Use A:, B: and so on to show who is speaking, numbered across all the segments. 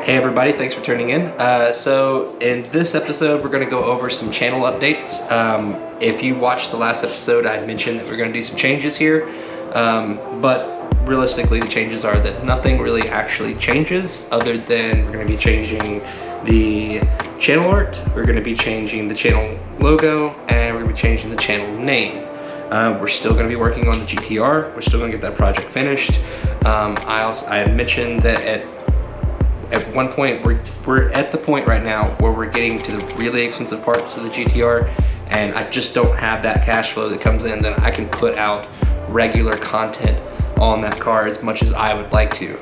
A: Hey everybody, thanks for tuning in. So in this episode, we're going to go over some channel updates. If you watched the last episode, I mentioned that we're going to do some changes here, but realistically the changes are that nothing really actually changes other than we're going to be changing the channel art, we're going to be changing the channel logo, and we're going to be changing the channel name. We're still going to be working on the GTR. We're still going to get that project finished. I had mentioned that at one point, we're at the point right now where we're getting to the really expensive parts of the GTR, and I just don't have that cash flow that comes in that I can put out regular content on that car as much as I would like to.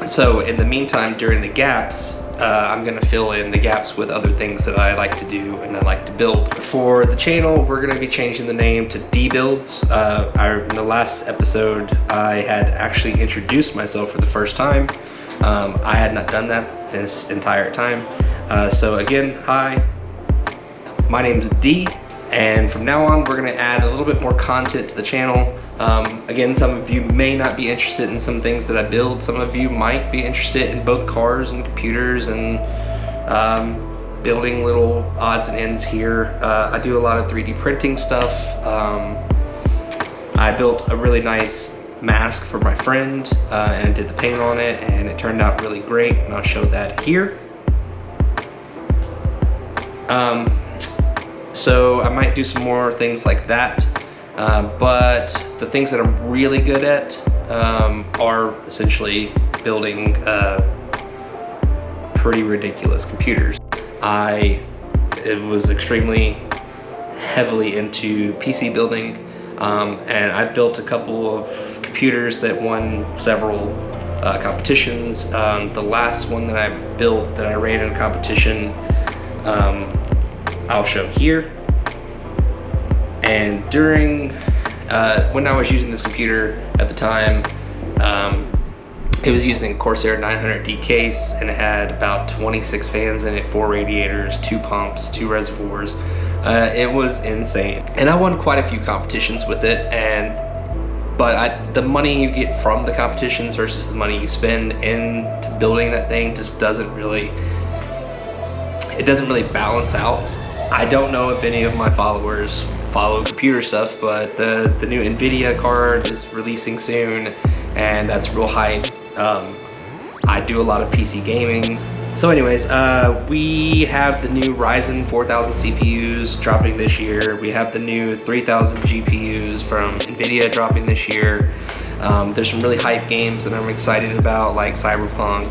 A: So in the meantime, during the gaps, I'm gonna fill in the gaps with other things that I like to do and I like to build. For the channel, we're gonna be changing the name to D Builds. In the last episode, I had actually introduced myself for the first time. I had not done that this entire time. So again, hi, my name is D, and from now on we're going to add a little bit more content to the channel. Again, some of you may not be interested in some things that I build. Some of you might be interested in both cars and computers and building little odds and ends here. I do a lot of 3D printing stuff. I built a really nice mask for my friend and did the paint on it, and it turned out really great, and I'll show that here. So I might do some more things like that, but the things that I'm really good at are essentially building pretty ridiculous computers. I was extremely heavily into PC building, and I built a couple of computers that won several competitions. The last one that I built that I ran in a competition, I'll show here. And during when I was using this computer at the time, it was using a Corsair 900D case, and it had about 26 fans in it, 4 radiators, 2 pumps, 2 reservoirs. It was insane, and I won quite a few competitions with it. But the money you get from the competitions versus the money you spend into building that thing just doesn't really balance out. I don't know if any of my followers follow computer stuff, but the new NVIDIA card is releasing soon, and that's real hype. I do a lot of PC gaming. So anyways, we have the new Ryzen 4000 CPUs dropping this year. We have the new 3000 GPUs from NVIDIA dropping this year. There's some really hype games that I'm excited about, like Cyberpunk.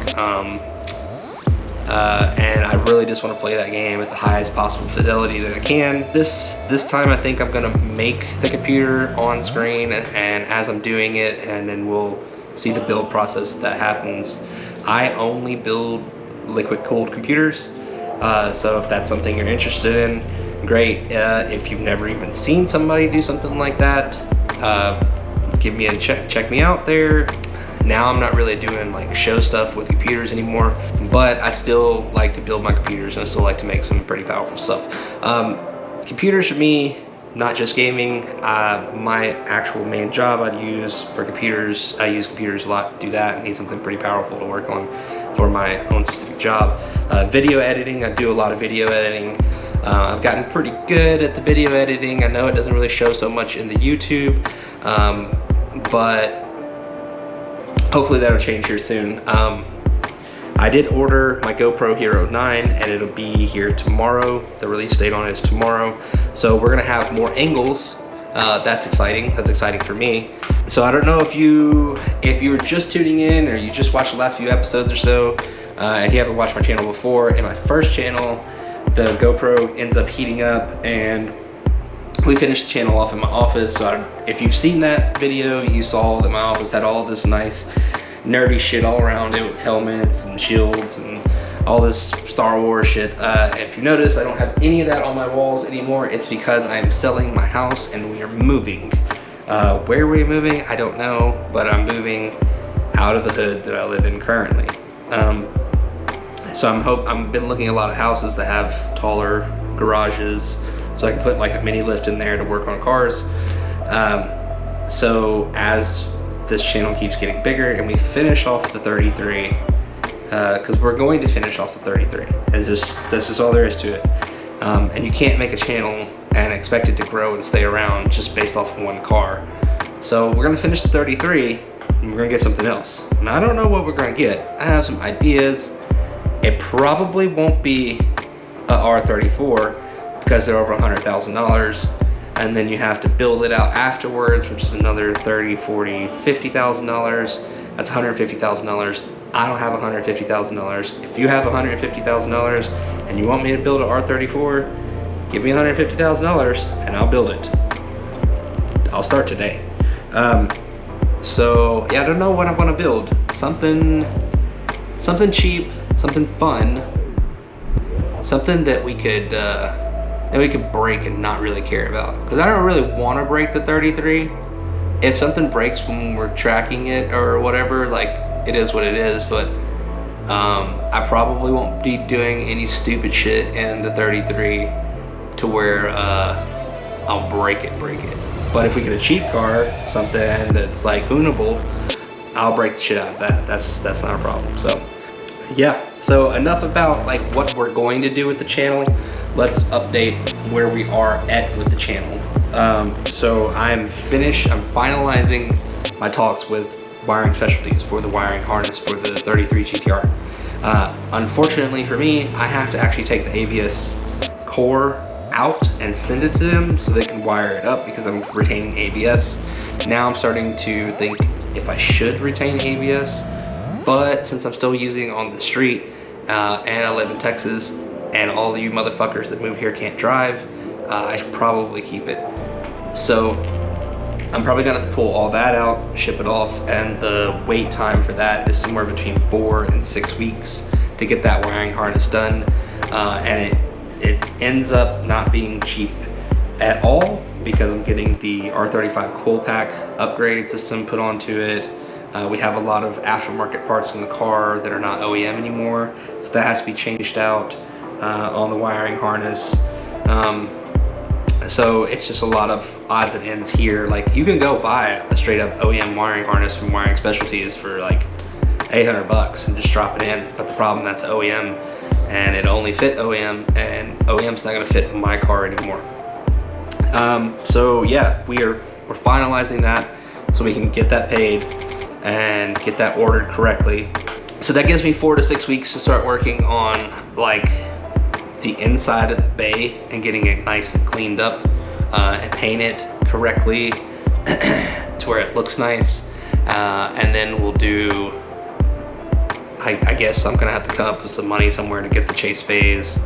A: And I really just want to play that game at the highest possible fidelity that I can. This time I think I'm gonna make the computer on screen, and as I'm doing it, and then we'll see the build process that happens. I only build liquid cooled computers, so if that's something you're interested in, great. If you've never even seen somebody do something like that, give me a check me out there. Now I'm not really doing like show stuff with computers anymore, but I still like to build my computers, and I still like to make some pretty powerful stuff. Computers for me, not just gaming. My actual main job I use computers a lot to do that. I need something pretty powerful to work on for my own specific job. Video editing, I do a lot of video editing. I've gotten pretty good at the video editing. I know it doesn't really show so much in the YouTube, but hopefully that'll change here soon. I did order my GoPro Hero 9, and it'll be here tomorrow. The release date on it is tomorrow. So we're gonna have more angles. That's exciting. That's exciting for me. So I don't know if you were just tuning in, or you just watched the last few episodes or so, and you haven't watched my channel before. In my first channel, the GoPro ends up heating up, and we finished the channel off in my office. So if you've seen that video, you saw that my office had all this nice nerdy shit all around it, with helmets and shields and all this Star Wars shit. And if you notice, I don't have any of that on my walls anymore. It's because I'm selling my house and we are moving. Where are we moving? I don't know, but I'm moving out of the hood that I live in currently. So I've been looking at a lot of houses that have taller garages, so I can put like a mini lift in there to work on cars. So as this channel keeps getting bigger and we finish off the 33, because we're going to finish off the 33. This is all there is to it. And you can't make a channel and expect it to grow and stay around just based off of one car. So we're gonna finish the 33 and we're gonna get something else. And I don't know what we're gonna get. I have some ideas. It probably won't be a R34 because they're over $100,000. And then you have to build it out afterwards, which is another $30, $40, $50,000. That's $150,000. I don't have $150,000. If you have $150,000 and you want me to build an R34, give me $150,000 and I'll build it. I'll start today. So yeah, I don't know what I want to build. Something cheap, something fun, something that we could break and not really care about. Because I don't really want to break the 33. If something breaks when we're tracking it or whatever, like, it is what it is. But I probably won't be doing any stupid shit in the 33 to where I'll break it. But if we get a cheap car, something that's like ownable, I'll break the shit out of that. That's not a problem. So yeah, so enough about like what we're going to do with the channel. Let's update where we are at with the channel. So I'm finalizing my talks with Wiring Specialties for the wiring harness for the 33 GTR. Unfortunately for me, I have to actually take the ABS core out and send it to them so they can wire it up because I'm retaining ABS. Now I'm starting to think if I should retain ABS, but since I'm still using it on the street and I live in Texas and all you motherfuckers that move here can't drive, I should probably keep it. So I'm probably gonna have to pull all that out, ship it off, and the wait time for that is somewhere between 4 and 6 weeks to get that wiring harness done. And it ends up not being cheap at all because I'm getting the R35 coil pack upgrade system put onto it. We have a lot of aftermarket parts in the car that are not OEM anymore, so that has to be changed out on the wiring harness. So it's just a lot of odds and ends here. Like, you can go buy a straight up OEM wiring harness from Wiring Specialties for like 800 bucks and just drop it in. But the problem, that's OEM and it only fit OEM, and OEM's not gonna fit my car anymore. So yeah, we're finalizing that so we can get that paid and get that ordered correctly. So that gives me 4 to 6 weeks to start working on like the inside of the bay and getting it nice and cleaned up and paint it correctly to where it looks nice. And then we'll do, I guess I'm gonna have to come up with some money somewhere to get the chase bays,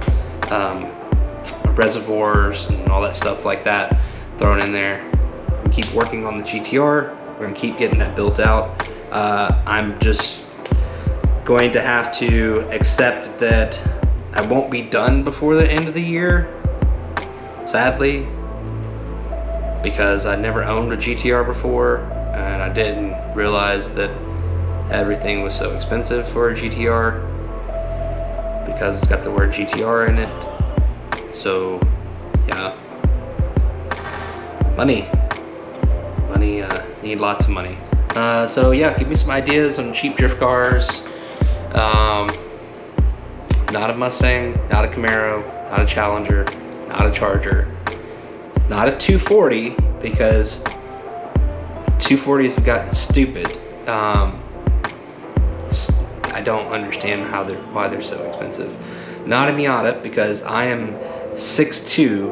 A: reservoirs and all that stuff like that thrown in there. And keep working on the GTR. We're gonna keep getting that built out. I'm just going to have to accept that I won't be done before the end of the year, sadly, because I never owned a GTR before and I didn't realize that everything was so expensive for a GTR because it's got the word GTR in it. So yeah, money, need lots of money. So yeah, give me some ideas on cheap drift cars. Not a Mustang, not a Camaro, not a Challenger, not a Charger, not a 240, because 240s have gotten stupid. I don't understand why they're so expensive. Not a Miata, because I am 6'2",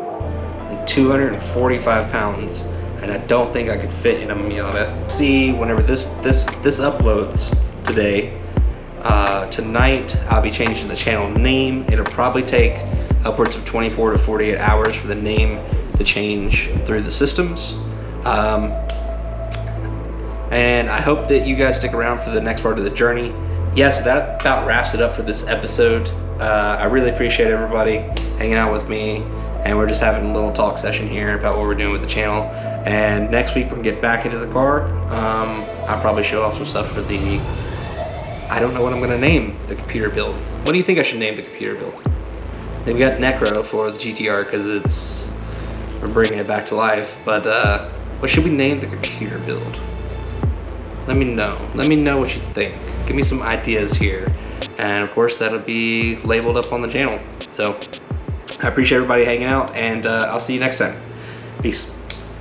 A: and 245 pounds, and I don't think I could fit in a Miata. See, whenever this uploads today, tonight I'll be changing the channel name. It'll probably take upwards of 24 to 48 hours for the name to change through the systems. And I hope that you guys stick around for the next part of the journey. Yes, so that about wraps it up for this episode. I really appreciate everybody hanging out with me, and we're just having a little talk session here about what we're doing with the channel. And next week we can get back into the car. I'll probably show off some stuff for the, I don't know what I'm gonna name the computer build. What do you think I should name the computer build? Then we got Necro for the GTR because we're bringing it back to life. But what should we name the computer build? Let me know. Let me know what you think. Give me some ideas here. And of course, that'll be labeled up on the channel. So I appreciate everybody hanging out, and I'll see you next time. Peace.